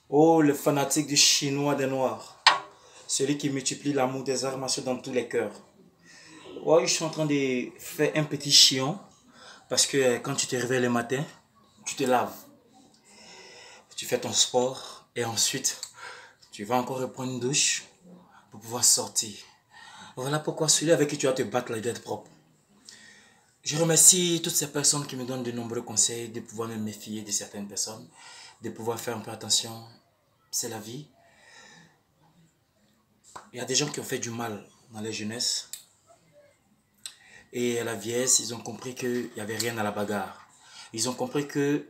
Oh, le fanatique du chinois des noirs. Celui qui multiplie l'amour des arts martiaux dans tous les cœurs. Ouais, je suis en train de faire un petit chion. Parce que quand tu te réveilles le matin, tu te laves. Tu fais ton sport. Et ensuite, tu vas encore reprendre une douche pour pouvoir sortir. Voilà pourquoi celui avec qui tu vas te battre là, il doit être propre. Je remercie toutes ces personnes qui me donnent de nombreux conseils, de pouvoir me méfier de certaines personnes, de pouvoir faire un peu attention. C'est la vie. Il y a des gens qui ont fait du mal dans la jeunesse. Et à la vieillesse, ils ont compris qu'il n'y avait rien à la bagarre. Ils ont compris que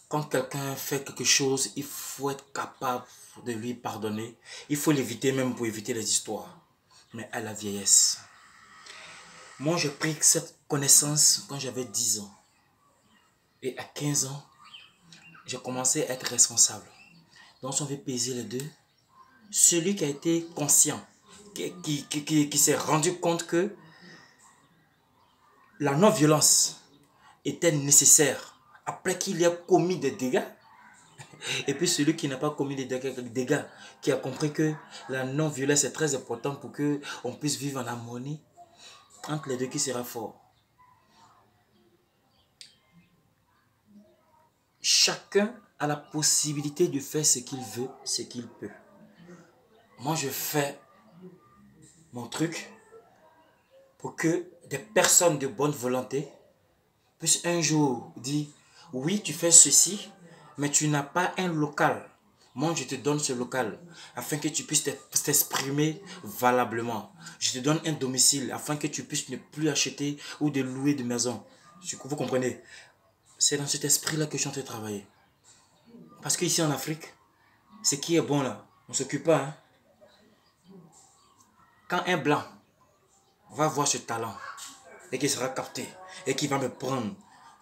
quand quelqu'un fait quelque chose, il faut être capable de lui pardonner. Il faut l'éviter même pour éviter les histoires. Mais à la vieillesse. Moi, j'ai pris cette connaissance quand j'avais 10 ans. Et à 15 ans, j'ai commencé à être responsable. Donc, si on veut peser les deux, celui qui a été conscient, qui s'est rendu compte que la non-violence était nécessaire après qu'il ait commis des dégâts, et puis celui qui n'a pas commis des dégâts, qui a compris que la non-violence est très importante pour qu'on puisse vivre en harmonie, entre les deux, qui sera fort. Chacun a la possibilité de faire ce qu'il veut, ce qu'il peut. Moi, je fais mon truc pour que des personnes de bonne volonté puissent un jour dire, oui, tu fais ceci, mais tu n'as pas un local. Moi, je te donne ce local afin que tu puisses t'exprimer valablement. Je te donne un domicile afin que tu puisses ne plus acheter ou de louer de maison. Vous comprenez? C'est dans cet esprit-là que je suis en train de travailler. Parce qu'ici en Afrique, ce qui est bon là, on ne s'occupe pas. Hein? Quand un blanc va voir ce talent et qu'il sera capté et qu'il va me prendre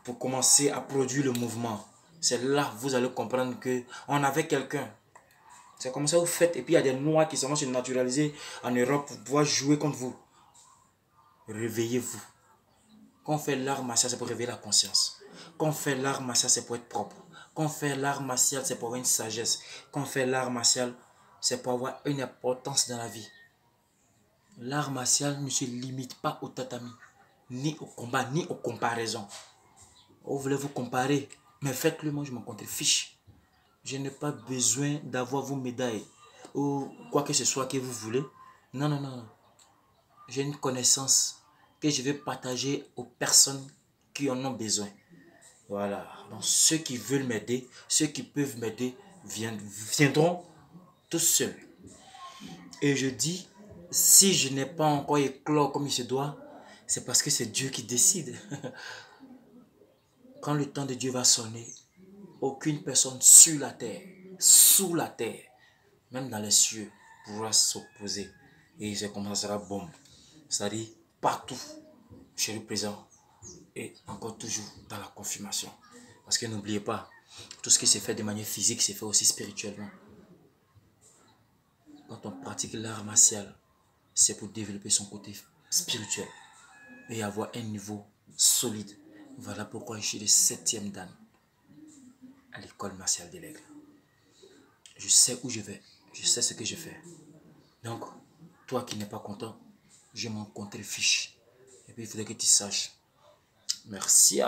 pour commencer à produire le mouvement, c'est là que vous allez comprendre qu'on avait quelqu'un. C'est comme ça que vous faites. Et puis il y a des noirs qui vont se naturaliser en Europe pour pouvoir jouer contre vous. Réveillez-vous. Quand on fait l'art martial, c'est pour réveiller la conscience. Quand on fait l'art martial, c'est pour être propre. Quand on fait l'art martial, c'est pour avoir une sagesse. Quand on fait l'art martial, c'est pour avoir une importance dans la vie. L'art martial ne se limite pas au tatami, ni au combat, ni aux comparaisons. Vous voulez vous comparer, mais faites-le, moi je m'en contrefiche. Je n'ai pas besoin d'avoir vos médailles ou quoi que ce soit que vous voulez. Non, non, non. J'ai une connaissance que je vais partager aux personnes qui en ont besoin. Voilà. Donc ceux qui veulent m'aider, ceux qui peuvent m'aider, viendront tous seuls. Et je dis, si je n'ai pas encore éclos comme il se doit, c'est parce que c'est Dieu qui décide. Quand le temps de Dieu va sonner, aucune personne sur la terre, sous la terre, même dans les cieux, pourra s'opposer. Et c'est comme ça sera bon. C'est-à-dire partout, chez le présent, et encore toujours dans la confirmation. Parce que n'oubliez pas, tout ce qui s'est fait de manière physique, c'est fait aussi spirituellement. Quand on pratique l'art martial, c'est pour développer son côté spirituel et avoir un niveau solide. Voilà pourquoi je suis le 7e dan à l'école martiale de l'Aigle. Je sais où je vais, je sais ce que je fais. Donc, toi qui n'es pas content, je m'en contrefiche. Et puis il faudrait que tu saches. Merci.